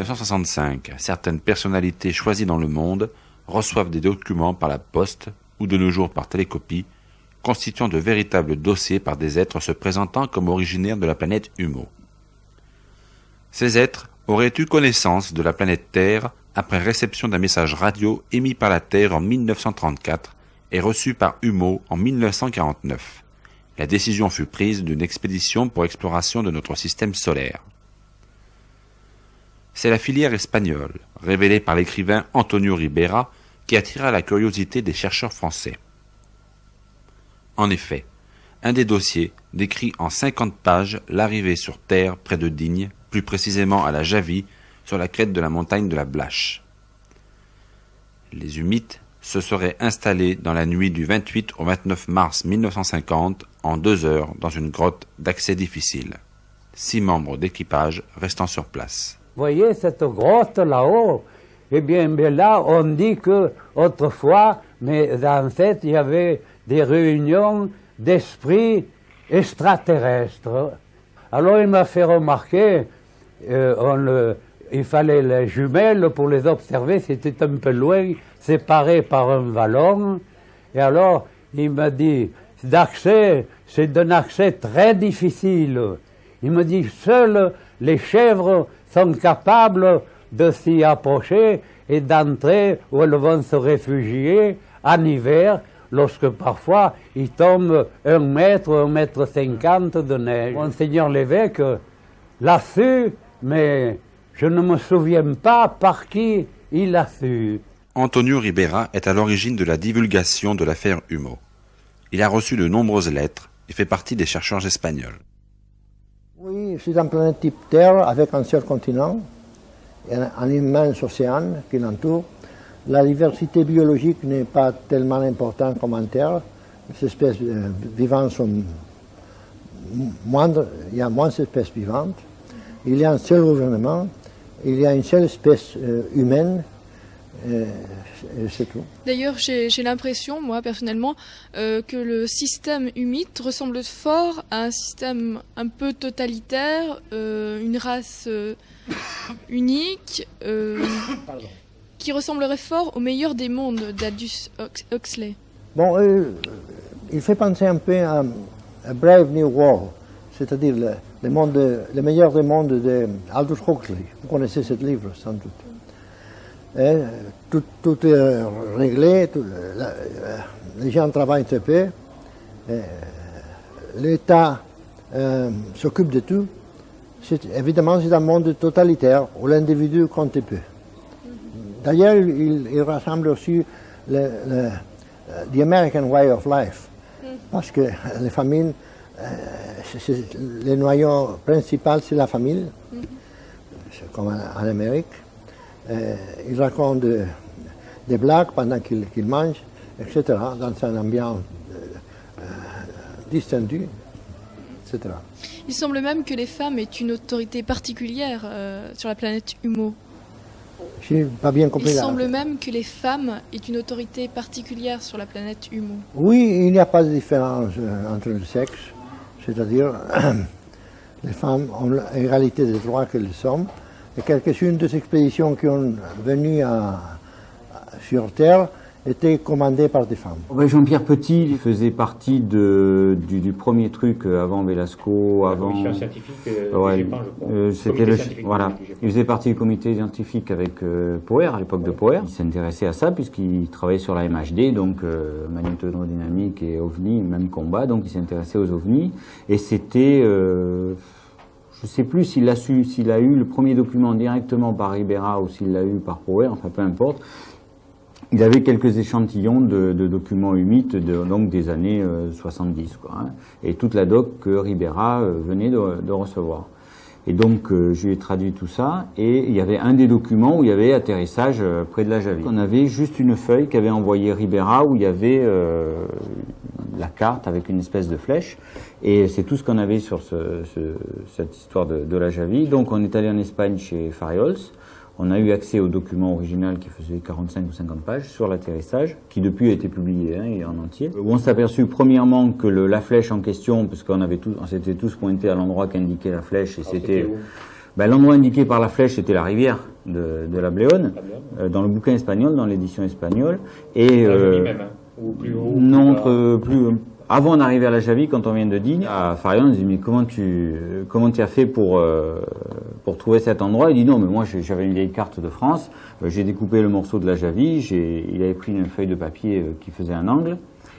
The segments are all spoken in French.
1965, certaines personnalités choisies dans le monde reçoivent des documents par la poste ou de nos jours par télécopie, constituant de véritables dossiers par des êtres se présentant comme originaires de la planète Humo. Ces êtres auraient eu connaissance de la planète Terre après réception d'un message radio émis par la Terre en 1934 et reçu par Humo en 1949. La décision fut prise d'une expédition pour exploration de notre système solaire. C'est la filière espagnole, révélée par l'écrivain Antonio Ribera, qui attira la curiosité des chercheurs français. En effet, un des dossiers décrit en 50 pages l'arrivée sur Terre près de Digne, plus précisément à la Javie, sur la crête de la montagne de la Blache. Les Humites se seraient installés dans la nuit du 28 au 29 mars 1950 en 2 heures dans une grotte d'accès difficile. 6 membres d'équipage restant sur place. Vous voyez cette grotte là-haut? Eh bien, là, on dit que autrefois, mais en fait, il y avait des réunions d'esprits extraterrestres. Alors, il m'a fait remarquer, il fallait les jumelles pour les observer, c'était un peu loin, séparés par un vallon. Et alors, il m'a dit, d'accès, c'est un accès très difficile. Il me dit, seules les chèvres sont capables de s'y approcher et d'entrer où elles vont se réfugier en hiver, lorsque parfois il tombe 1 mètre, 1,50 m de neige. Monseigneur l'évêque l'a su, mais je ne me souviens pas par qui il l'a su. Antonio Ribera est à l'origine de la divulgation de l'affaire Humo. Il a reçu de nombreuses lettres et fait partie des chercheurs espagnols. Oui, c'est une planète type Terre avec un seul continent et un immense océan qui l'entoure. La diversité biologique n'est pas tellement importante comme en Terre. Les espèces vivantes sont moindres, il y a moins d'espèces vivantes. Il y a un seul gouvernement, il y a une seule espèce humaine, c'est tout. D'ailleurs, j'ai l'impression, moi personnellement, que le système humite ressemble fort à un système un peu totalitaire, une race unique, qui ressemblerait fort au meilleur des mondes d'Aldous Huxley. Bon, il fait penser un peu à Brave New World, c'est-à-dire le meilleur des mondes d'Aldous Huxley. Vous connaissez ce livre, sans doute. Tout est réglé, les gens travaillent très peu, l'État s'occupe de tout. Évidemment, c'est un monde totalitaire où l'individu compte peu. D'ailleurs, il rassemble aussi the American way of life, parce que les familles, le noyau principal, c'est la famille, comme en Amérique. Il raconte des blagues pendant qu'il mange, etc., dans un ambiance distendu, etc. Il semble même que les femmes aient une autorité particulière sur la planète Humo. Je n'ai pas bien compris. Il semble même que les femmes aient une autorité particulière sur la planète Humo. Oui, il n'y a pas de différence entre les sexes, c'est-à-dire les femmes ont l'égalité des droits que les hommes. Et quelques-unes des expéditions qui ont venu sur Terre étaient commandées par des femmes. Jean-Pierre Petit faisait partie du premier truc avant Velasco, avant. La commission scientifique c'était voilà. Il faisait partie du comité scientifique avec Poher, à l'époque de Poher. Il s'intéressait à ça puisqu'il travaillait sur la MHD, donc magnétodynamique et ovni, même combat. Donc il s'intéressait aux ovnis et c'était. Je ne sais plus s'il a eu le premier document directement par Ribera ou s'il l'a eu par Poher, enfin peu importe. Il avait quelques échantillons de documents humites donc des années 70, quoi, hein, et toute la doc que Ribera venait de recevoir. Et donc je lui ai traduit tout ça, et il y avait un des documents où il y avait atterrissage près de la Javie. On avait juste une feuille qu'avait envoyée Ribera où il y avait la carte avec une espèce de flèche, et c'est tout ce qu'on avait sur cette histoire de la Javie. Donc on est allé en Espagne chez Farriols. On a eu accès au document original qui faisait 45 ou 50 pages sur l'atterrissage, qui depuis a été publié et en entier. Où on s'est aperçu premièrement que la flèche en question, parce qu'on s'était tous pointés à l'endroit qu'indiquait la flèche, et c'était l'endroit indiqué par la flèche, c'était la rivière. de la Bléone, dans le bouquin espagnol, dans l'édition espagnole. Et même, hein, ou plus haut, non, avant d'arriver à la Javie, quand on vient de Digne, à Farion, on dit mais comment tu as fait pour trouver cet endroit? Il dit non, mais moi j'avais une vieille carte de France, j'ai découpé le morceau de la Javie, il avait pris une feuille de papier qui faisait un angle,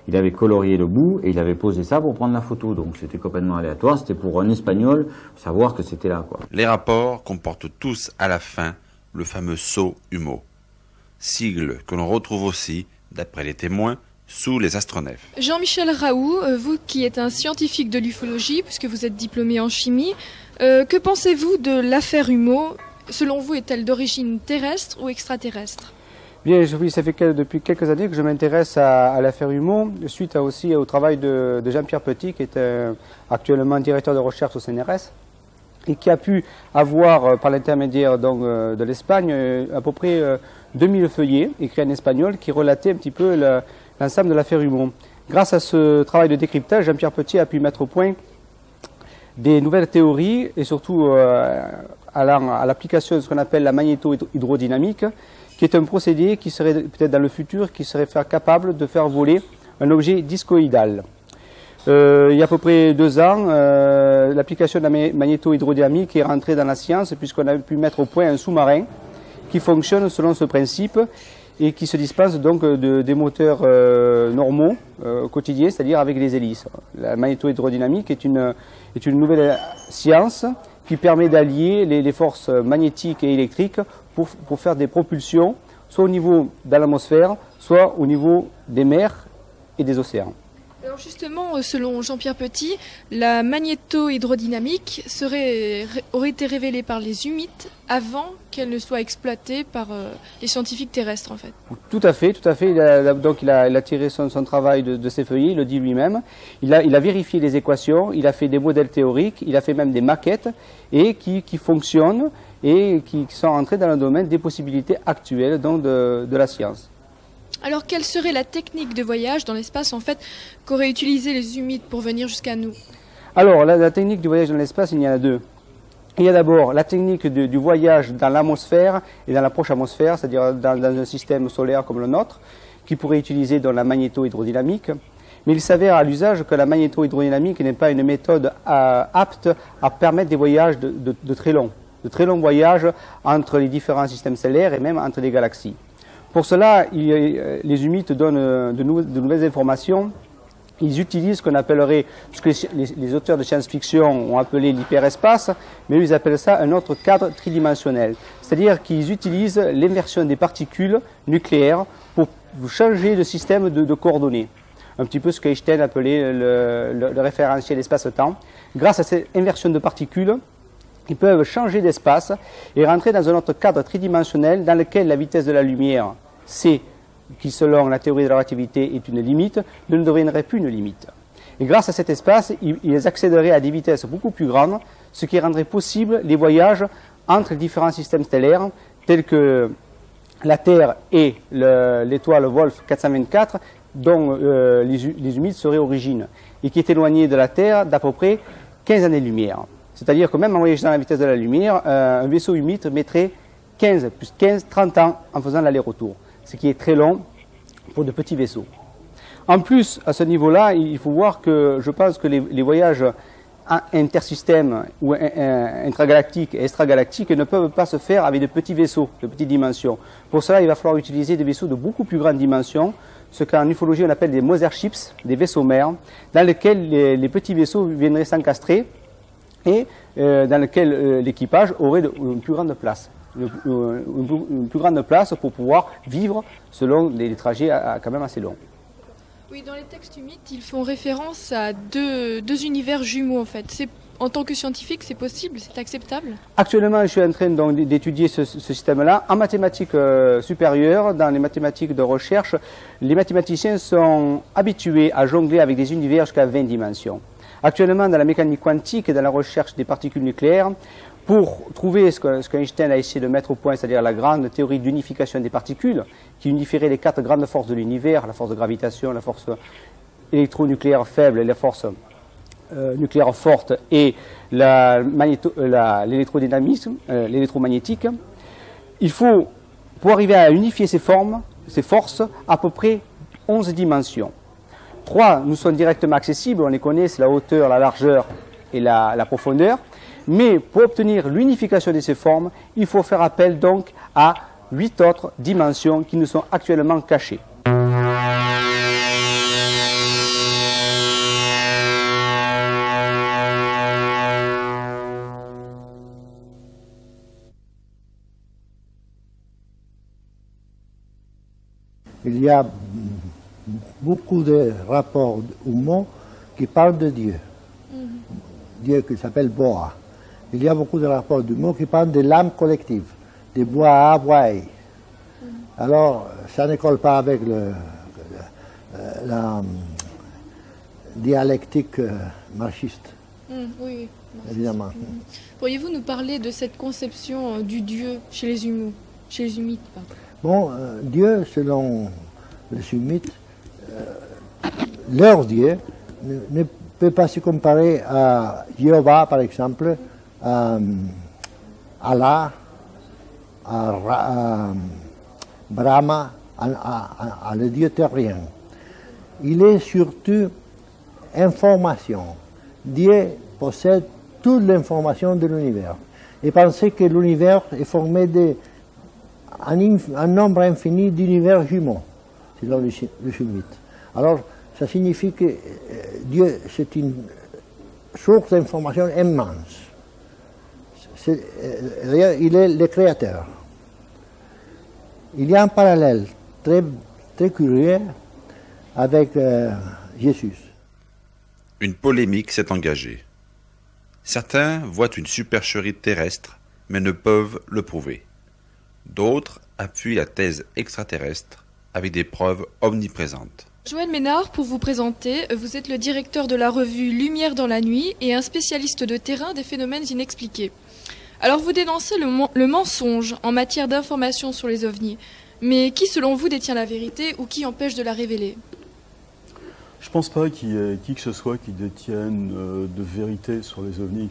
il avait colorié le bout et il avait posé ça pour prendre la photo. Donc c'était complètement aléatoire, c'était pour un Espagnol savoir que c'était là, quoi. Les rapports comportent tous à la fin le fameux sceau Humo, sigle que l'on retrouve aussi, d'après les témoins, sous les astronefs. Jean-Michel Raoult, vous qui êtes un scientifique de l'ufologie, puisque vous êtes diplômé en chimie, que pensez-vous de l'affaire Humo? Selon vous, est-elle d'origine terrestre ou extraterrestre? Bien, oui, ça fait depuis quelques années que je m'intéresse à l'affaire Humo, suite aussi au travail de Jean-Pierre Petit, qui est actuellement directeur de recherche au CNRS, et qui a pu avoir, par l'intermédiaire de l'Espagne, à peu près 2000 feuillets écrits en espagnol qui relataient un petit peu l'ensemble de l'affaire Humo. Grâce à ce travail de décryptage, Jean-Pierre Petit a pu mettre au point des nouvelles théories et surtout à l'application de ce qu'on appelle la magnéto-hydrodynamique, qui est un procédé qui serait peut-être dans le futur, qui serait capable de faire voler un objet discoïdal. Il y a à peu près 2 ans, l'application de la magnéto-hydrodynamique est rentrée dans la science puisqu'on a pu mettre au point un sous-marin qui fonctionne selon ce principe et qui se dispense donc des moteurs normaux quotidiens, c'est-à-dire avec les hélices. La magnéto-hydrodynamique est une nouvelle science qui permet d'allier les forces magnétiques et électriques pour faire des propulsions, soit au niveau de l'atmosphère, soit au niveau des mers et des océans. Alors justement, selon Jean-Pierre Petit, la magnéto-hydrodynamique aurait été révélée par les humites avant qu'elle ne soit exploitée par les scientifiques terrestres, en fait. Tout à fait. Il a tiré son travail de ses feuillets, il le dit lui-même. Il a vérifié les équations, il a fait des modèles théoriques, il a fait même des maquettes et qui fonctionnent et qui sont entrés dans le domaine des possibilités actuelles de la science. Alors, quelle serait la technique de voyage dans l'espace, en fait, qu'auraient utilisé les humites pour venir jusqu'à nous? Alors, la technique du voyage dans l'espace, il y en a 2. Il y a d'abord la technique du voyage dans l'atmosphère et dans l'approche atmosphère, c'est-à-dire dans un système solaire comme le nôtre, qui pourrait utiliser dans la magnéto-hydrodynamique. Mais il s'avère à l'usage que la magnéto-hydrodynamique n'est pas une méthode apte à permettre des voyages de très longs voyages entre les différents systèmes stellaires et même entre les galaxies. Pour cela, les humites donnent de nouvelles informations. Ils utilisent ce qu'on appellerait, ce que les auteurs de science-fiction ont appelé l'hyperespace, mais eux, ils appellent ça un autre cadre tridimensionnel. C'est-à-dire qu'ils utilisent l'inversion des particules nucléaires pour changer le système de coordonnées. Un petit peu ce qu'Einstein appelait le référentiel espace-temps. Grâce à cette inversion de particules, ils peuvent changer d'espace et rentrer dans un autre cadre tridimensionnel dans lequel la vitesse de la lumière, c, qui selon la théorie de la relativité est une limite, ne deviendrait plus une limite. Et grâce à cet espace, ils accéderaient à des vitesses beaucoup plus grandes, ce qui rendrait possible les voyages entre les différents systèmes stellaires, tels que la Terre et l'étoile Wolf 424, dont les humides seraient origine, et qui est éloigné de la Terre d'à peu près 15 années-lumière. C'est-à-dire que même en voyageant à la vitesse de la lumière, un vaisseau humide mettrait 15 plus 15, 30 ans en faisant l'aller-retour, ce qui est très long pour de petits vaisseaux. En plus, à ce niveau-là, il faut voir que je pense que les voyages intersystèmes ou intragalactiques et extragalactiques ne peuvent pas se faire avec de petits vaisseaux, de petites dimensions. Pour cela, il va falloir utiliser des vaisseaux de beaucoup plus grande dimension, ce qu'en ufologie on appelle des motherships, des vaisseaux mères, dans lesquels les petits vaisseaux viendraient s'encastrer et dans lequel l'équipage aurait une plus grande place. Une plus grande place pour pouvoir vivre selon des trajets quand même assez longs. Oui, dans les textes humites, ils font référence à deux univers jumeaux en fait. En tant que scientifique, c'est possible, c'est acceptable? Actuellement, je suis en train d'étudier ce système-là. En mathématiques supérieures, dans les mathématiques de recherche, les mathématiciens sont habitués à jongler avec des univers jusqu'à 20 dimensions. Actuellement, dans la mécanique quantique et dans la recherche des particules nucléaires, pour trouver ce qu'Einstein a essayé de mettre au point, c'est-à-dire la grande théorie d'unification des particules, qui unifierait les 4 grandes forces de l'univers, la force de gravitation, la force électronucléaire faible et la force nucléaire forte et l'électrodynamisme, l'électromagnétique, il faut, pour arriver à unifier ces formes, ces forces, à peu près 11 dimensions. 3 nous sont directement accessibles, on les connaît, c'est la hauteur, la largeur et la profondeur. Mais pour obtenir l'unification de ces formes, il faut faire appel donc à 8 autres dimensions qui nous sont actuellement cachées. Il y a beaucoup de rapports humains qui parlent de Dieu. Dieu qui s'appelle Boa. Il y a beaucoup de rapports humains qui parlent de l'âme collective, de Boa Boae. Alors, ça ne colle pas avec la dialectique marxiste, Oui. évidemment. Pourriez-vous nous parler de cette conception du Dieu chez les Humites pardon. Bon, Dieu, selon les Sumites, leur Dieu ne peut pas se comparer à Jéhovah, par exemple, à Allah, à Brahma, à le Dieu terrien. Il est surtout information. Dieu possède toute l'information de l'univers. Et pensez que l'univers est formé un nombre infini d'univers jumeaux, selon le Summite. Alors, ça signifie que Dieu, c'est une source d'information immense. Il est le créateur. Il y a un parallèle très, très curieux avec Jésus. Une polémique s'est engagée. Certains voient une supercherie terrestre, mais ne peuvent le prouver. D'autres appuient la thèse extraterrestre avec des preuves omniprésentes. Joël Ménard, pour vous présenter, vous êtes le directeur de la revue Lumière dans la nuit et un spécialiste de terrain des phénomènes inexpliqués. Alors vous dénoncez le mensonge en matière d'information sur les ovnis. Mais qui, selon vous, détient la vérité ou qui empêche de la révéler ? Je ne pense pas qu'il y ait qui que ce soit qui détienne de vérité sur les ovnis.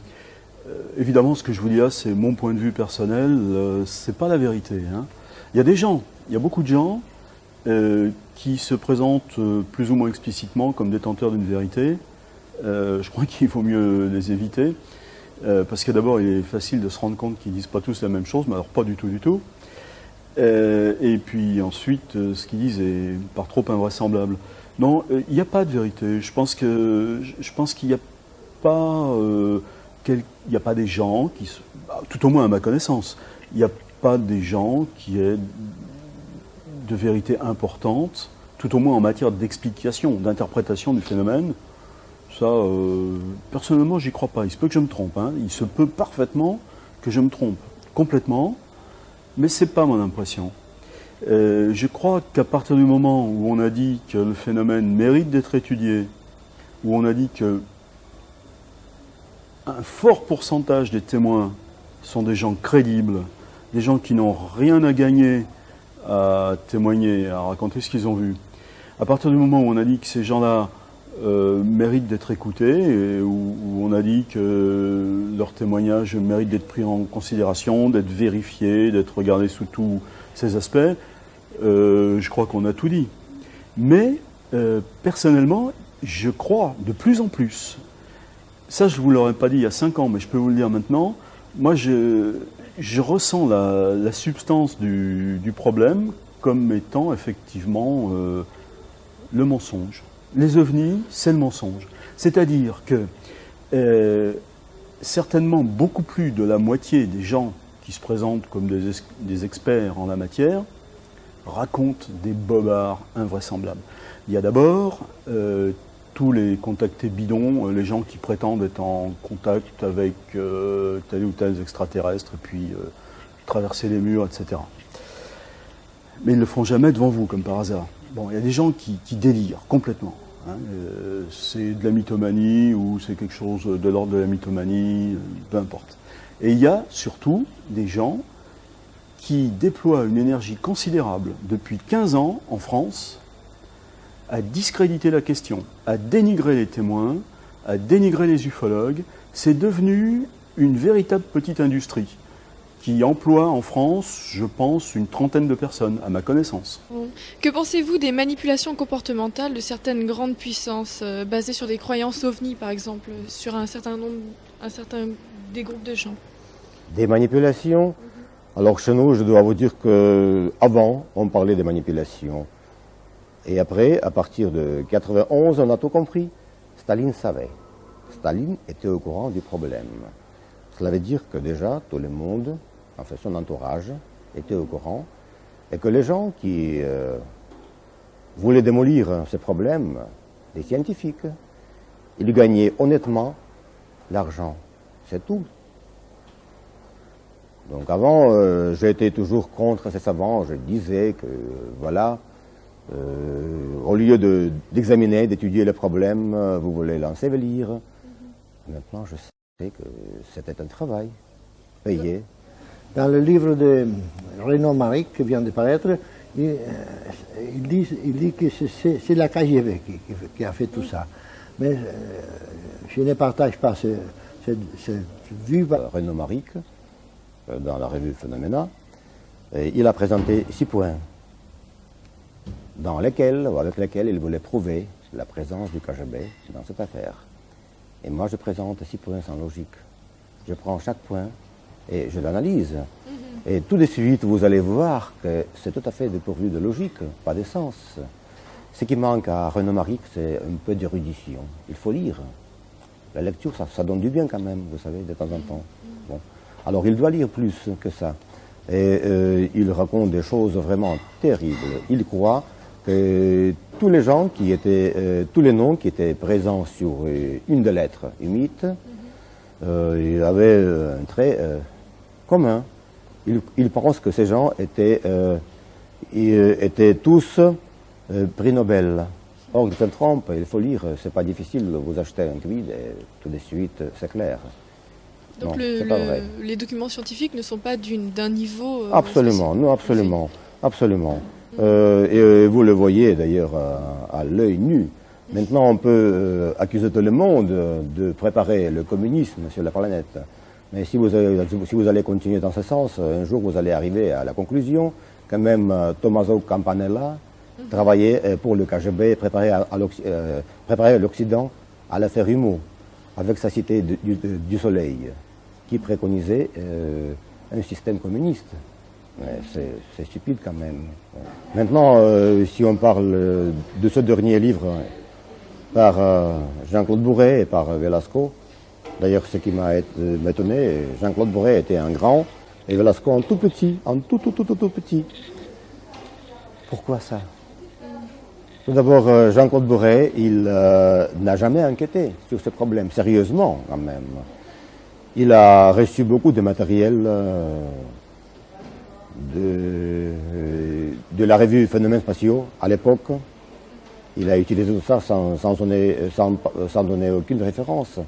Évidemment, ce que je vous dis là, c'est mon point de vue personnel, c'est pas la vérité. Hein. Il y a des gens, il y a beaucoup de gens qui se présentent plus ou moins explicitement comme détenteurs d'une vérité. Je crois qu'il faut mieux les éviter, parce que d'abord, il est facile de se rendre compte qu'ils disent pas tous la même chose, mais alors pas du tout, du tout. Et puis ensuite, ce qu'ils disent est par trop invraisemblable. Non, il n'y a pas de vérité. Je pense qu'il n'y a pas... il n'y a pas des gens qui, tout au moins à ma connaissance, il n'y a pas des gens qui aient de vérité importante, tout au moins en matière d'explication, d'interprétation du phénomène. Ça, personnellement, j'y crois pas. Il se peut que je me trompe. Hein. Il se peut parfaitement que je me trompe complètement, mais c'est pas mon impression. Je crois qu'à partir du moment où on a dit que le phénomène mérite d'être étudié, où on a dit que un fort pourcentage des témoins sont des gens crédibles, des gens qui n'ont rien à gagner à témoigner, à raconter ce qu'ils ont vu. À partir du moment où on a dit que ces gens-là méritent d'être écoutés, et où on a dit que leur témoignage mérite d'être pris en considération, d'être vérifié, d'être regardé sous tous ces aspects, je crois qu'on a tout dit. Mais personnellement, je crois de plus en plus. Ça, je ne vous l'aurais pas dit il y a 5 ans, mais je peux vous le dire maintenant. Moi, je ressens la substance du problème comme étant effectivement le mensonge. Les ovnis, c'est le mensonge. C'est-à-dire que certainement beaucoup plus de la moitié des gens qui se présentent comme des experts en la matière racontent des bobards invraisemblables. Il y a d'abord tous les contactés bidons, les gens qui prétendent être en contact avec tel ou tel extraterrestre et puis traverser les murs, etc. Mais ils ne le feront jamais devant vous, comme par hasard. Bon, il y a des gens qui délirent complètement. Hein. C'est de la mythomanie ou c'est quelque chose de l'ordre de la mythomanie, peu importe. Et il y a surtout des gens qui déploient une énergie considérable depuis 15 ans en France à discréditer la question, à dénigrer les témoins, à dénigrer les ufologues. C'est devenu une véritable petite industrie qui emploie en France, je pense, une trentaine de personnes, à ma connaissance. Que pensez-vous des manipulations comportementales de certaines grandes puissances, basées sur des croyances ovni, par exemple, sur un certain des groupes de gens? Des manipulations? Alors chez nous, je dois vous dire qu'avant, on parlait des manipulations. Et après, à partir de 91, on a tout compris. Staline savait. Staline était au courant du problème. Cela veut dire que déjà, tout le monde, enfin son entourage, était au courant. Et que les gens qui voulaient démolir ces problèmes, les scientifiques, ils gagnaient honnêtement l'argent. C'est tout. Donc avant, j'étais toujours contre ces savants. Je disais que, voilà, au lieu d'examiner, d'étudier le problème, vous voulez l'ensevelir. Maintenant, je sais que c'était un travail payé. Dans le livre de Renaud Maric qui vient de paraître, il dit que c'est la KGB qui a fait tout ça. Mais je ne partage pas cette vue. Renaud Maric, dans la revue Phénoména, il a présenté 6 points avec lesquels il voulait prouver la présence du KGB dans cette affaire. Et moi, je présente 6 points sans logique. Je prends chaque point et je l'analyse. Et tout de suite, vous allez voir que c'est tout à fait dépourvu de logique, pas de sens. Ce qui manque à Renaud Maric, c'est un peu d'érudition. Il faut lire. La lecture, ça donne du bien quand même, vous savez, de temps en temps. Bon. Alors, il doit lire plus que ça. Et il raconte des choses vraiment terribles. Il croit que tous les gens qui étaient, tous les noms qui étaient présents sur une des lettres humides, il avait un trait commun. Il pense que ces gens étaient tous prix Nobel. Or, il se trompe, il faut lire, c'est pas difficile, vous achetez un quid et tout de suite c'est clair. Donc non, les documents scientifiques ne sont pas d'un niveau... absolument, non, absolument, absolument. Et vous le voyez d'ailleurs à l'œil nu. Maintenant, on peut accuser tout le monde de préparer le communisme sur la planète. Mais si vous allez continuer dans ce sens, un jour vous allez arriver à la conclusion que même Tommaso Campanella travaillait pour le KGB, préparait l'Occident à l'affaire Humo, avec sa cité du Soleil, qui préconisait un système communiste. C'est stupide quand même. Maintenant, si on parle de ce dernier livre par Jean-Claude Bourret et par Velasco, d'ailleurs ce qui m'a étonné, Jean-Claude Bourret était un grand et Velasco un tout petit, un tout petit. Pourquoi ça? Tout d'abord, Jean-Claude Bourret, il n'a jamais enquêté sur ce problème, sérieusement quand même. Il a reçu beaucoup de matériel de la revue Phénomènes spatiaux à l'époque. Il a utilisé tout ça sans donner aucune référence.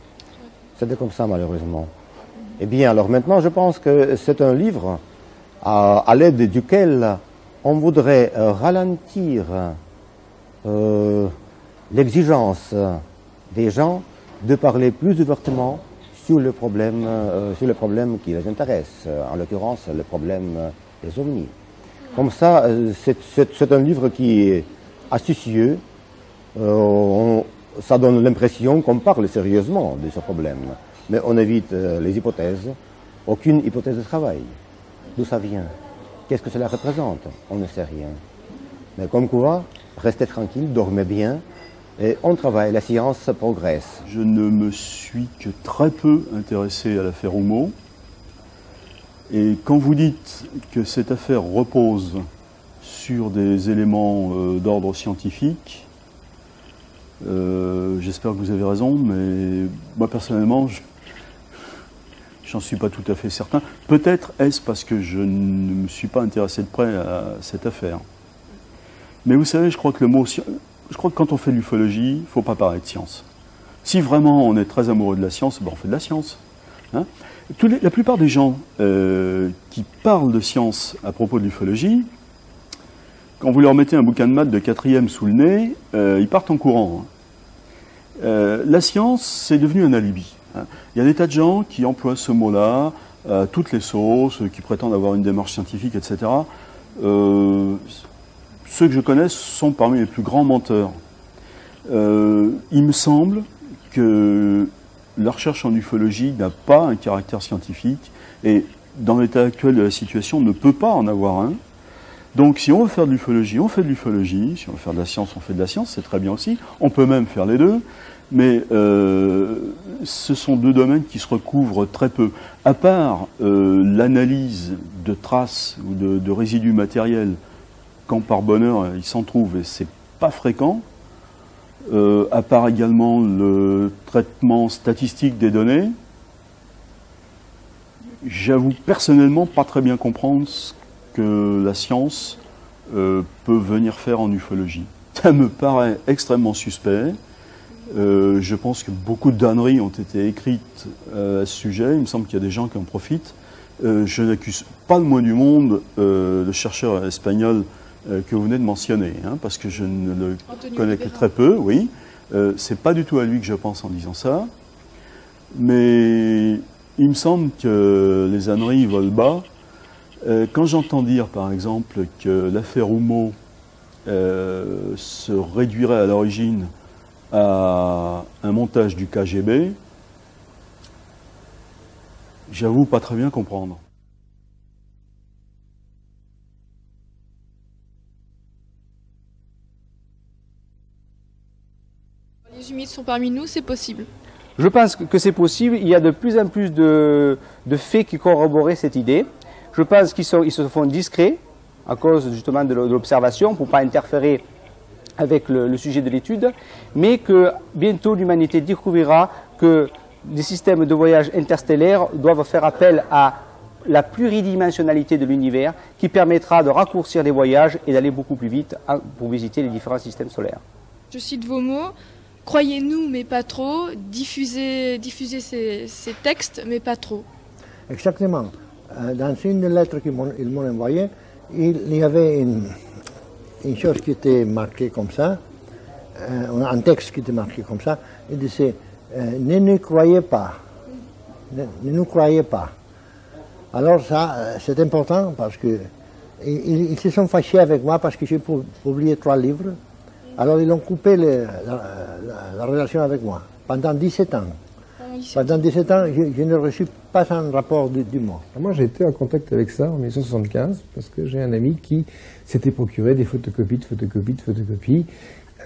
C'était comme ça malheureusement. Eh bien alors maintenant je pense que c'est un livre à l'aide duquel on voudrait ralentir l'exigence des gens de parler plus ouvertement sur le problème qui les intéresse, en l'occurrence le problème des ovnis. Comme ça, c'est un livre qui est astucieux, ça donne l'impression qu'on parle sérieusement de ce problème, mais on évite les hypothèses, aucune hypothèse de travail. D'où ça vient? Qu'est-ce que cela représente? On ne sait rien. Mais comme quoi, restez tranquille, dormez bien, et on travaille, la science progresse. Je ne me suis que très peu intéressé à l'affaire Humo. Et quand vous dites que cette affaire repose sur des éléments d'ordre scientifique, j'espère que vous avez raison, mais moi personnellement, j'en suis pas tout à fait certain. Peut-être est-ce parce que je ne me suis pas intéressé de près à cette affaire. Mais vous savez, je crois que quand on fait de l'ufologie, il ne faut pas parler de science. Si vraiment on est très amoureux de la science, ben on fait de la science. Hein? La plupart des gens qui parlent de science à propos de l'ufologie, quand vous leur mettez un bouquin de maths de 4e sous le nez, ils partent en courant. Hein. La science, c'est devenu un alibi. Hein. Il y a des tas de gens qui emploient ce mot-là à toutes les sauces, qui prétendent avoir une démarche scientifique, etc. Ceux que je connais sont parmi les plus grands menteurs. Il me semble que la recherche en ufologie n'a pas un caractère scientifique et dans l'état actuel de la situation ne peut pas en avoir un. Donc si on veut faire de l'ufologie, on fait de l'ufologie. Si on veut faire de la science, on fait de la science, c'est très bien aussi. On peut même faire les deux. Mais ce sont deux domaines qui se recouvrent très peu. À part l'analyse de traces ou de résidus matériels, quand par bonheur il s'en trouve, et c'est pas fréquent, à part également le traitement statistique des données, j'avoue personnellement pas très bien comprendre ce que la science peut venir faire en ufologie. Ça me paraît extrêmement suspect. Je pense que beaucoup d'âneries ont été écrites à ce sujet. Il me semble qu'il y a des gens qui en profitent. Je n'accuse pas le moins du monde le chercheur espagnol que vous venez de mentionner, hein, parce que je ne le connais que très peu, oui. C'est pas du tout à lui que je pense en disant ça. Mais il me semble que les âneries volent bas. Quand j'entends dire, par exemple, que l'affaire Houmeau se réduirait à l'origine à un montage du KGB, j'avoue pas très bien comprendre. Les humides sont parmi nous, c'est possible. Je pense que c'est possible. Il y a de plus en plus de faits qui corroborent cette idée. Je pense qu'ils se font discrets à cause justement de l'observation pour ne pas interférer avec le sujet de l'étude, mais que bientôt l'humanité découvrira que des systèmes de voyage interstellaires doivent faire appel à la pluridimensionnalité de l'univers qui permettra de raccourcir les voyages et d'aller beaucoup plus vite pour visiter les différents systèmes solaires. Je cite vos mots, croyez-nous mais pas trop, diffusez ces textes mais pas trop. Exactement. Dans une des lettres qu'ils m'ont envoyée, il y avait une chose qui était marquée comme ça, un texte qui était marqué comme ça, il disait ne nous croyez pas, ne nous croyez pas. Alors ça, c'est important parce que ils se sont fâchés avec moi parce que j'ai publié 3 livres. Alors ils ont coupé la relation avec moi pendant 17 ans. Pendant 17 ans, je n'ai reçu pas un rapport du mot. Moi, j'ai été en contact avec ça en 1975 parce que j'ai un ami qui s'était procuré des photocopies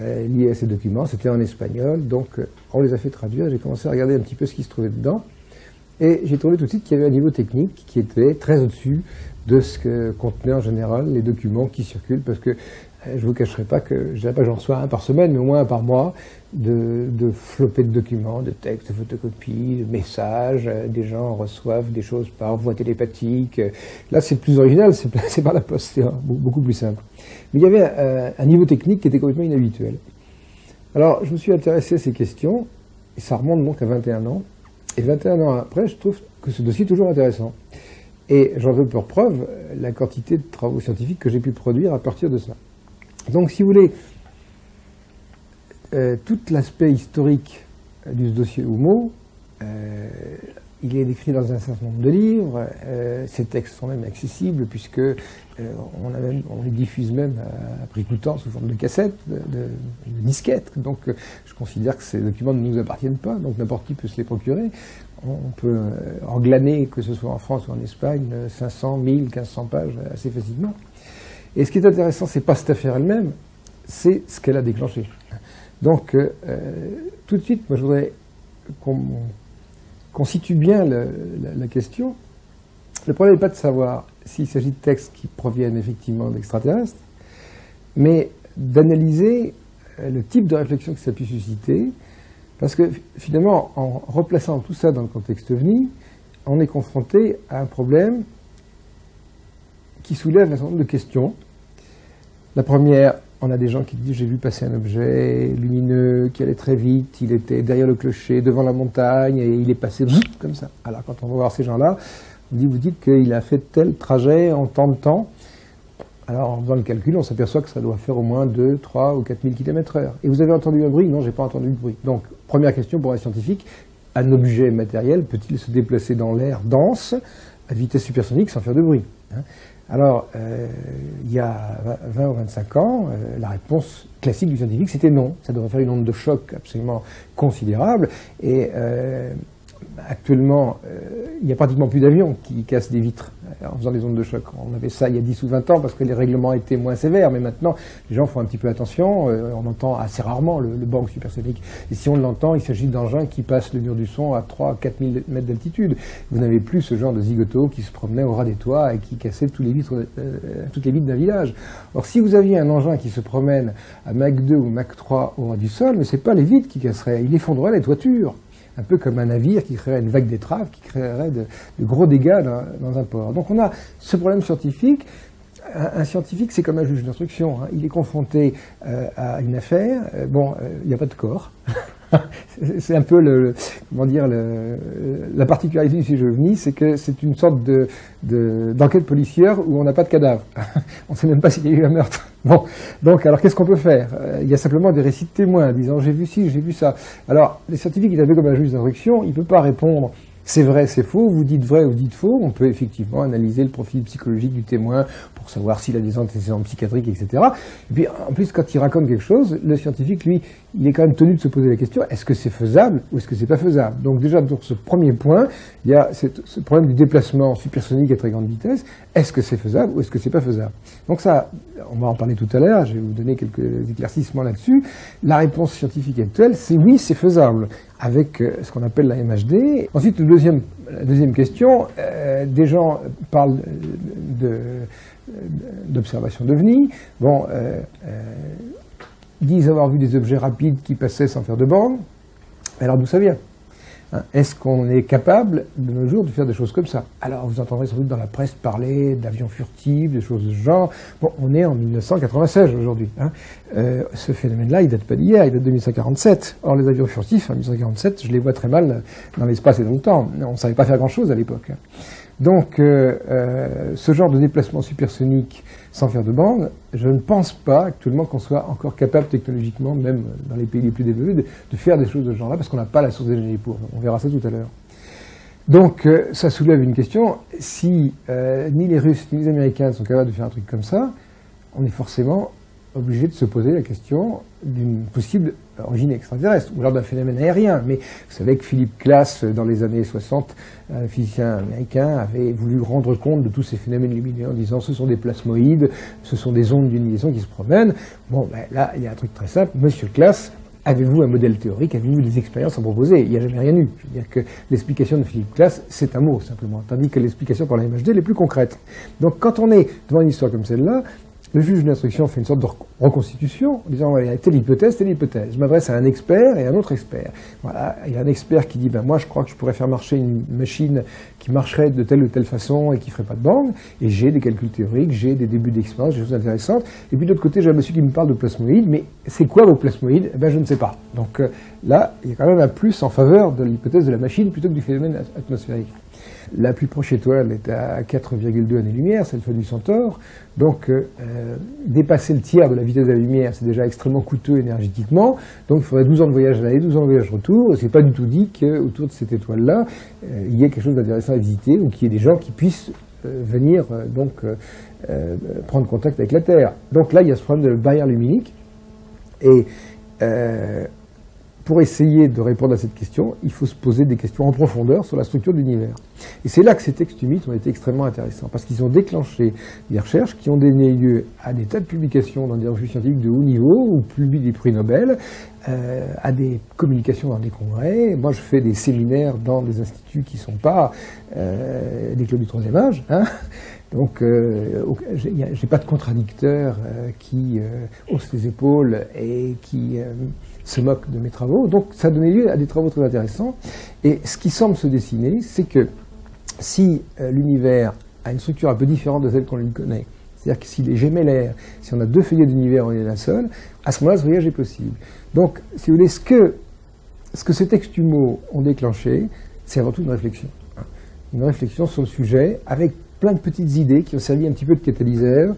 liées à ces documents. C'était en espagnol, donc on les a fait traduire. J'ai commencé à regarder un petit peu ce qui se trouvait dedans. Et j'ai trouvé tout de suite qu'il y avait un niveau technique qui était très au-dessus de ce que contenaient en général les documents qui circulent, parce que je ne vous cacherai pas que, je dirais pas j'en reçois un par semaine, mais au moins un par mois, de flopées de documents, de textes, de photocopies, de messages. Des gens reçoivent des choses par voie télépathique. Là, c'est plus original, c'est par la poste, c'est beaucoup plus simple. Mais il y avait un niveau technique qui était complètement inhabituel. Alors, je me suis intéressé à ces questions, et ça remonte donc à 21 ans. Et 21 ans après, je trouve que ce dossier est toujours intéressant. Et j'en veux pour preuve la quantité de travaux scientifiques que j'ai pu produire à partir de ça. Donc, si vous voulez, tout l'aspect historique du dossier Houmeau, il est décrit dans un certain nombre de livres. Ces textes sont même accessibles puisque on les diffuse même à prix coûtant sous forme de cassettes, de disquettes. Donc, je considère que ces documents ne nous appartiennent pas. Donc, n'importe qui peut se les procurer. On peut en glaner, que ce soit en France ou en Espagne, 500, 1000, 1500 pages assez facilement. Et ce qui est intéressant, c'est pas cette affaire elle-même, c'est ce qu'elle a déclenché. Donc, tout de suite, moi, je voudrais qu'on situe bien la question. Le problème n'est pas de savoir s'il s'agit de textes qui proviennent effectivement d'extraterrestres, mais d'analyser le type de réflexion que ça a pu susciter, parce que finalement, en replaçant tout ça dans le contexte OVNI, on est confronté à un problème qui soulève un certain nombre de questions. La première, on a des gens qui disent « j'ai vu passer un objet lumineux qui allait très vite, il était derrière le clocher, devant la montagne, et il est passé comme ça ». Alors quand on va voir ces gens-là, vous dites qu'il a fait tel trajet en tant de temps. Alors dans le calcul, on s'aperçoit que ça doit faire au moins 2, 3 ou 4 000 km/h. Et vous avez entendu un bruit? Non, j'ai pas entendu de bruit. Donc première question pour un scientifique, un objet matériel peut-il se déplacer dans l'air dense à vitesse supersonique sans faire de bruit, hein. Alors, il y a 20 ou 25 ans, la réponse classique du scientifique, c'était non. Ça devrait faire une onde de choc absolument considérable. Et actuellement, il n'y a pratiquement plus d'avions qui cassent des vitres en faisant des ondes de choc. On avait ça il y a 10 ou 20 ans parce que les règlements étaient moins sévères, mais maintenant, les gens font un petit peu attention. On entend assez rarement le bang supersonique. Et si on l'entend, il s'agit d'engins qui passent le mur du son à 3 à 4 000 mètres d'altitude. Vous n'avez plus ce genre de zigoto qui se promenait au ras des toits et qui cassait toutes les vitres d'un village. Or, si vous aviez un engin qui se promène à Mach 2 ou Mach 3 au ras du sol, mais c'est pas les vitres qui casseraient, il effondrerait les toitures. Un peu comme un navire qui créerait une vague d'étrave, qui créerait de gros dégâts dans un port. Donc on a ce problème scientifique. Un scientifique, c'est comme un juge d'instruction, hein. Il est confronté à une affaire. Il n'y a pas de corps. C'est un peu la particularité du sujet OVNI, c'est que c'est une sorte d'enquête policière où on n'a pas de cadavre. On ne sait même pas s'il y a eu un meurtre. Bon, donc alors qu'est-ce qu'on peut faire? Il y a simplement des récits de témoins disant j'ai vu ci, j'ai vu ça. Alors les scientifiques, ils avaient comme un juge d'instruction, il ne peut pas répondre c'est vrai, c'est faux, vous dites vrai ou dites faux. On peut effectivement analyser le profil psychologique du témoin pour savoir s'il a des antécédents psychiatriques, etc. Et puis en plus, quand il raconte quelque chose, le scientifique, lui, il est quand même tenu de se poser la question, est-ce que c'est faisable ou est-ce que c'est pas faisable? Donc déjà, pour ce premier point, il y a ce problème du déplacement supersonique à très grande vitesse. Est-ce que c'est faisable ou est-ce que c'est pas faisable? Donc ça, on va en parler tout à l'heure, je vais vous donner quelques éclaircissements là-dessus. La réponse scientifique actuelle, c'est oui, c'est faisable, avec ce qu'on appelle la MHD. Ensuite, la deuxième question, des gens parlent d'observation d'OVNI, disent avoir vu des objets rapides qui passaient sans faire de bande. Alors d'où ça vient? Est-ce qu'on est capable, de nos jours, de faire des choses comme ça? Alors, vous entendrez sans doute dans la presse parler d'avions furtifs, des choses de ce genre. Bon, on est en 1996 aujourd'hui. Ce phénomène-là, il date pas d'hier, il date de 1947. Or, les avions furtifs, en 1947, je les vois très mal dans l'espace et dans le temps. On ne savait pas faire grand-chose à l'époque. Donc, ce genre de déplacement supersonique sans faire de bande, je ne pense pas actuellement qu'on soit encore capable technologiquement, même dans les pays les plus développés, de faire des choses de ce genre-là, parce qu'on n'a pas la source d'énergie pour. On verra ça tout à l'heure. Donc, ça soulève une question. Si ni les Russes ni les Américains ne sont capables de faire un truc comme ça, on est forcément obligé de se poser la question d'une possible origine extraterrestre, ou alors d'un phénomène aérien. Mais vous savez que Philip Klass, dans les années 60, un physicien américain, avait voulu rendre compte de tous ces phénomènes lumineux en disant ce sont des plasmoïdes, ce sont des ondes d'ionisation qui se promènent. Bon, là, il y a un truc très simple. Monsieur Klass, avez-vous un modèle théorique, avez-vous des expériences à proposer? Il n'y a jamais rien eu. Je veux dire que l'explication de Philip Klass, c'est un mot, simplement, tandis que l'explication par la MHD, elle est plus concrète. Donc, quand on est devant une histoire comme celle-là, le juge d'instruction fait une sorte de reconstitution en disant il y a telle hypothèse, telle hypothèse. Je m'adresse à un expert et à un autre expert. Voilà, il y a un expert qui dit moi je crois que je pourrais faire marcher une machine qui marcherait de telle ou telle façon et qui ferait pas de bande. Et j'ai des calculs théoriques, j'ai des débuts d'expérience, des choses intéressantes. Et puis de l'autre côté j'ai un monsieur qui me parle de plasmoïdes, mais c'est quoi vos plasmoïdes? Je ne sais pas. Donc là il y a quand même un plus en faveur de l'hypothèse de la machine plutôt que du phénomène atmosphérique. La plus proche étoile est à 4,2 années-lumière, c'est Alpha du Centaure. Donc, dépasser le tiers de la vitesse de la lumière, c'est déjà extrêmement coûteux énergétiquement. Donc, il faudrait 12 ans de voyage à l'aller, 12 ans de voyage retour. C'est pas du tout dit qu'autour de cette étoile-là, il y ait quelque chose d'intéressant à visiter ou qu'il y ait des gens qui puissent venir prendre contact avec la Terre. Donc là, il y a ce problème de barrière luminique. Et pour essayer de répondre à cette question, il faut se poser des questions en profondeur sur la structure de l'univers. Et c'est là que ces textes humides ont été extrêmement intéressants, parce qu'ils ont déclenché des recherches qui ont donné lieu à des tas de publications dans des revues scientifiques de haut niveau, ou publient des prix Nobel, à des communications dans des congrès. Moi, je fais des séminaires dans des instituts qui ne sont pas des clubs du troisième âge, hein. Donc, j'ai pas de contradicteur qui hausse les épaules et qui se moque de mes travaux. Donc, ça a donné lieu à des travaux très intéressants. Et ce qui semble se dessiner, c'est que si l'univers a une structure un peu différente de celle qu'on lui connaît, c'est-à-dire que s'il est gémellaire, si on a deux feuillets d'univers en un seul, à ce moment-là, ce voyage est possible. Donc, si vous voulez, ce que ces textes humeaux ont déclenché, c'est avant tout une réflexion. Une réflexion sur le sujet, avec plein de petites idées qui ont servi un petit peu de catalyseur.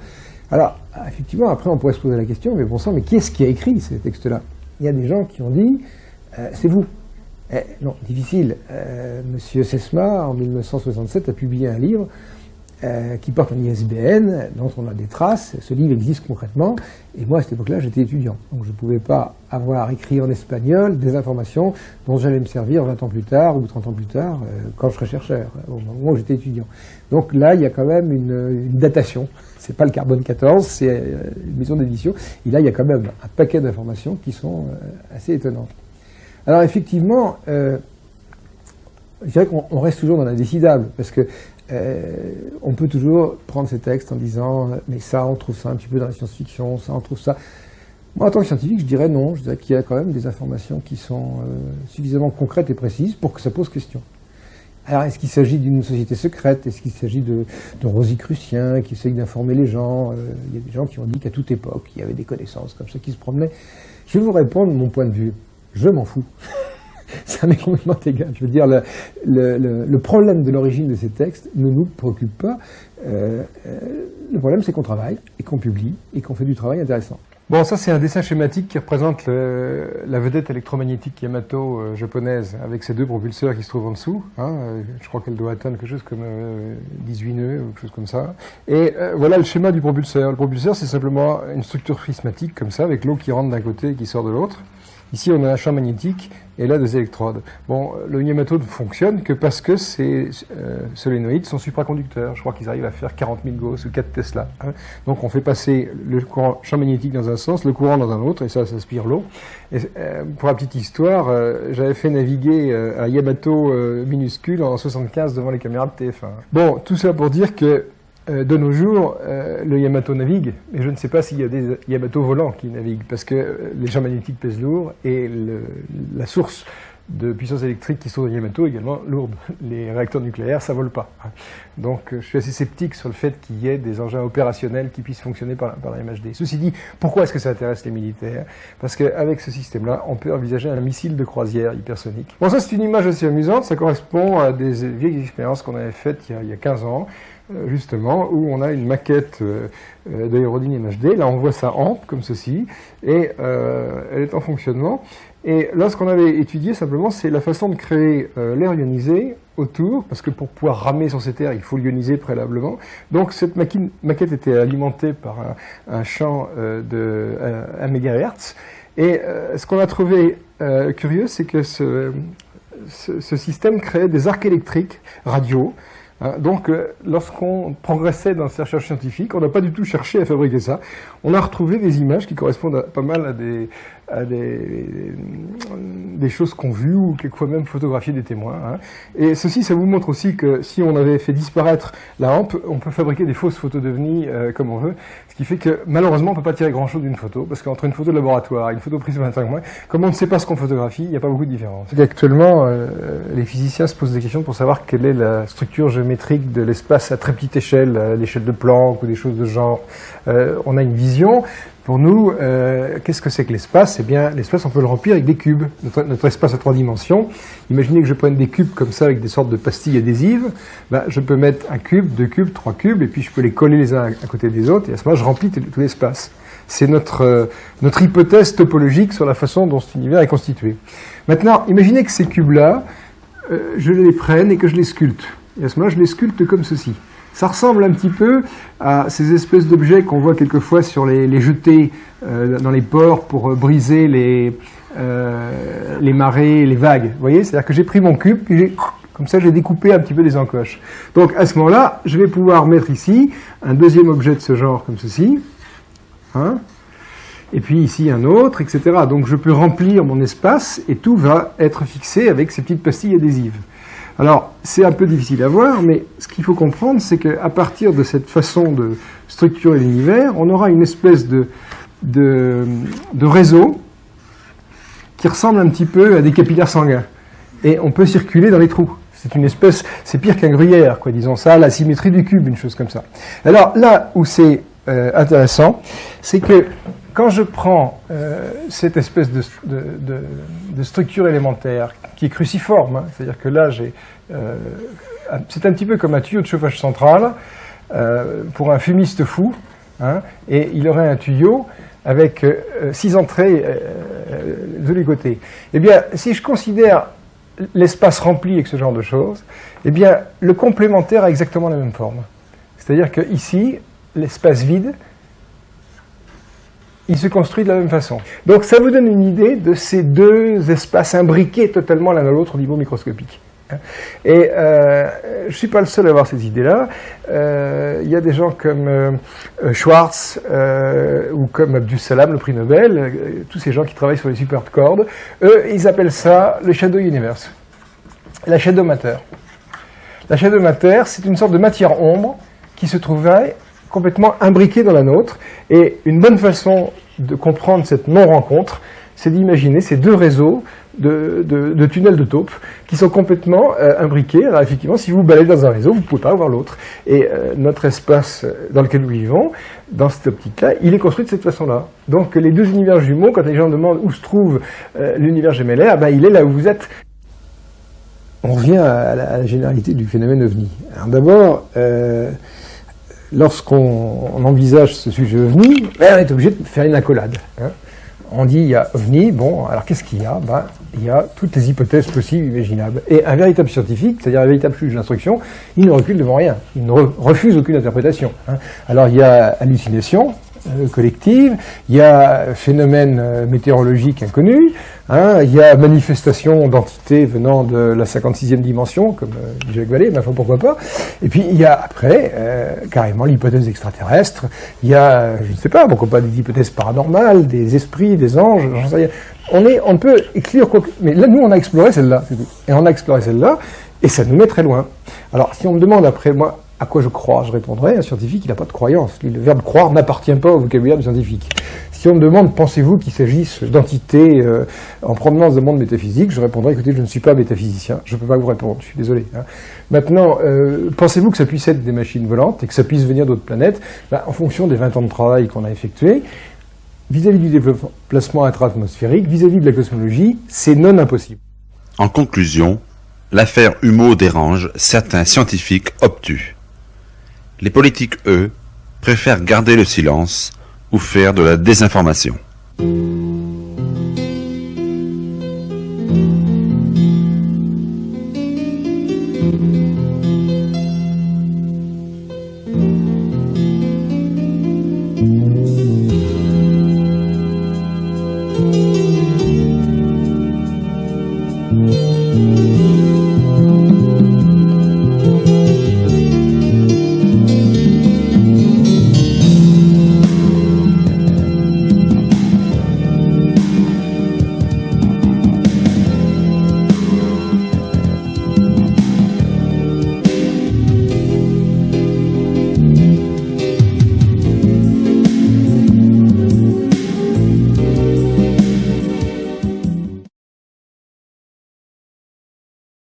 Alors, effectivement, après, on pourrait se poser la question, mais bon sang, mais qui est-ce qui a écrit ces textes-là? Il y a des gens qui ont dit, c'est vous. Non, difficile. Monsieur Sesma, en 1967, a publié un livre qui porte un ISBN, dont on a des traces. Ce livre existe concrètement, et moi, à cette époque-là, j'étais étudiant. Donc je ne pouvais pas avoir écrit en espagnol des informations dont j'allais me servir 20 ans plus tard ou 30 ans plus tard, quand je serais chercheur, au moment où j'étais étudiant. Donc là, il y a quand même une datation. C'est pas le carbone 14, c'est une maison d'édition. Et là, il y a quand même un paquet d'informations qui sont assez étonnantes. Alors effectivement, je dirais qu'on reste toujours dans l'indécidable, parce que on peut toujours prendre ces textes en disant mais ça, on trouve ça un petit peu dans la science-fiction, ça, on trouve ça. Moi, en tant que scientifique, je dirais non. Je dirais qu'il y a quand même des informations qui sont suffisamment concrètes et précises pour que ça pose question. Alors, est-ce qu'il s'agit d'une société secrète? Est-ce qu'il s'agit de Rosicruciens qui essayent d'informer les gens? Il y a des gens qui ont dit qu'à toute époque, il y avait des connaissances comme ça qui se promenaient. Je vais vous répondre de mon point de vue. Je m'en fous. Ça m'est complètement égal. Je veux dire, le problème de l'origine de ces textes ne nous préoccupe pas. Le problème, c'est qu'on travaille, et qu'on publie, et qu'on fait du travail intéressant. Bon, ça c'est un dessin schématique qui représente la vedette électromagnétique Yamato japonaise, avec ses deux propulseurs qui se trouvent en dessous. Je crois qu'elle doit atteindre quelque chose comme 18 nœuds, ou quelque chose comme ça. Et voilà le schéma du propulseur. Le propulseur, c'est simplement une structure prismatique, comme ça, avec l'eau qui rentre d'un côté et qui sort de l'autre. Ici, on a un champ magnétique et là, des électrodes. Bon, le Yamato ne fonctionne que parce que ces solénoïdes sont supraconducteurs. Je crois qu'ils arrivent à faire 40 000 Gauss ou 4 Tesla. Donc, on fait passer le champ magnétique dans un sens, le courant dans un autre, et ça aspire l'eau. Et pour la petite histoire, j'avais fait naviguer un Yamato minuscule en 75 devant les caméras de TF1. Bon, tout ça pour dire que de nos jours, le Yamato navigue, mais je ne sais pas s'il y a des Yamato volants qui naviguent, parce que les champs magnétiques pèsent lourd, et la source de puissance électrique qui sont dans le Yamato est également lourde. Les réacteurs nucléaires, ça vole pas. Donc je suis assez sceptique sur le fait qu'il y ait des engins opérationnels qui puissent fonctionner par la MHD. Ceci dit, pourquoi est-ce que ça intéresse les militaires? Parce qu'avec ce système-là, on peut envisager un missile de croisière hypersonique. Bon, ça c'est une image assez amusante, ça correspond à des vieilles expériences qu'on avait faites il y a 15 ans, justement, où on a une maquette d'aérodyne MHD. Là, on voit ça ample, comme ceci, et elle est en fonctionnement. Et là, ce qu'on avait étudié, simplement, c'est la façon de créer l'air ionisé autour, parce que pour pouvoir ramer sur cette air, il faut l'ioniser préalablement. Donc, cette maquette était alimentée par un champ de 1 MHz. Et ce qu'on a trouvé curieux, c'est que ce système créait des arcs électriques radio. Donc, lorsqu'on progressait dans ces recherches scientifiques, on n'a pas du tout cherché à fabriquer ça. On a retrouvé des images qui correspondent pas mal à des choses qu'on vu ou quelquefois même photographier des témoins. Et ceci, ça vous montre aussi que si on avait fait disparaître la hampe, on peut fabriquer des fausses photos d'OVNI comme on veut. Ce qui fait que malheureusement, on ne peut pas tirer grand-chose d'une photo, parce qu'entre une photo de laboratoire et une photo prise 25 mois, comme on ne sait pas ce qu'on photographie, il n'y a pas beaucoup de différence. Actuellement, les physiciens se posent des questions pour savoir quelle est la structure géométrique de l'espace à très petite échelle, à l'échelle de Planck ou des choses de ce genre. On a une vision. Pour nous, qu'est-ce que c'est que l'espace? Eh bien, l'espace, on peut le remplir avec des cubes. Notre espace à 3 dimensions. Imaginez que je prenne des cubes comme ça avec des sortes de pastilles adhésives. Ben, je peux mettre un cube, 2 cubes, 3 cubes, et puis je peux les coller les uns à côté des autres, et à ce moment-là, je remplis tout l'espace. C'est notre hypothèse topologique sur la façon dont cet univers est constitué. Maintenant, imaginez que ces cubes-là, je les prenne et que je les sculpte. Et à ce moment-là, je les sculpte comme ceci. Ça ressemble un petit peu à ces espèces d'objets qu'on voit quelquefois sur les jetés dans les ports pour briser les marées, les vagues. Vous voyez, c'est-à-dire que j'ai pris mon cube, puis comme ça j'ai découpé un petit peu des encoches. Donc à ce moment-là, je vais pouvoir mettre ici un deuxième objet de ce genre comme ceci, et puis ici un autre, etc. Donc je peux remplir mon espace et tout va être fixé avec ces petites pastilles adhésives. Alors, c'est un peu difficile à voir, mais ce qu'il faut comprendre, c'est qu'à partir de cette façon de structurer l'univers, on aura une espèce de réseau qui ressemble un petit peu à des capillaires sanguins. Et on peut circuler dans les trous. C'est une espèce, c'est pire qu'un gruyère, quoi, disons ça, la symétrie du cube, une chose comme ça. Alors, là où c'est intéressant, c'est que quand je prends cette espèce de structure élémentaire qui est cruciforme, c'est-à-dire que là, c'est un petit peu comme un tuyau de chauffage central pour un fumiste fou, et il aurait un tuyau avec 6 entrées de les côtés. Eh bien, si je considère l'espace rempli avec ce genre de choses, eh bien, le complémentaire a exactement la même forme. C'est-à-dire que ici, l'espace vide, il se construit de la même façon. Donc ça vous donne une idée de ces deux espaces imbriqués totalement l'un à l'autre au niveau microscopique. Et je ne suis pas le seul à avoir ces idées-là. Il y a des gens comme Schwartz ou comme Abdus Salam, le prix Nobel, tous ces gens qui travaillent sur les supercordes, eux, ils appellent ça le shadow universe, la shadow matter. La shadow matter, c'est une sorte de matière ombre qui se trouvait complètement imbriquée dans la nôtre. Et une bonne façon de comprendre cette non-rencontre, c'est d'imaginer ces deux réseaux de tunnels de taupe qui sont complètement imbriqués. Alors effectivement, si vous baladez dans un réseau, vous ne pouvez pas voir l'autre. Et notre espace dans lequel nous vivons, dans cette optique-là, il est construit de cette façon-là. Donc les deux univers jumeaux, quand les gens demandent où se trouve l'univers gémellaire, ben, il est là où vous êtes. On revient à la généralité du phénomène OVNI. Alors d'abord, lorsqu'on envisage ce sujet OVNI, on est obligé de faire une accolade. Hein. On dit il y a OVNI, bon, alors qu'est-ce qu'il y a? Ben, il y a toutes les hypothèses possibles, imaginables. Et un véritable scientifique, c'est-à-dire un véritable juge d'instruction, il ne recule devant rien, il ne refuse aucune interprétation. Hein. Alors il y a hallucination collective, il y a phénomène météorologique inconnu, hein, il y a manifestation d'entités venant de la 56e dimension, comme Jacques Vallée, mais enfin pourquoi pas. Et puis il y a après, carrément l'hypothèse extraterrestre, il y a, je ne sais pas, pourquoi pas des hypothèses paranormales, des esprits, des anges, j'en sais rien. On peut exclure quoi que... Mais là, nous, on a exploré celle-là, c'est tout. Et on a exploré celle-là, et ça nous met très loin. Alors, si on me demande après, moi, à quoi je crois, je répondrai, un scientifique, il n'a pas de croyance. Le verbe croire n'appartient pas au vocabulaire du scientifique. Si on me demande, pensez-vous qu'il s'agisse d'entités en provenance d'un monde métaphysique, je répondrai, écoutez, je ne suis pas métaphysicien, je ne peux pas vous répondre, je suis désolé. Hein. Maintenant, pensez-vous que ça puisse être des machines volantes et que ça puisse venir d'autres planètes? Ben, en fonction des 20 ans de travail qu'on a effectué, vis-à-vis du déplacement intra-atmosphérique, vis-à-vis de la cosmologie, c'est non impossible. En conclusion, l'affaire Humeau dérange certains scientifiques obtus. Les politiques, eux, préfèrent garder le silence ou faire de la désinformation.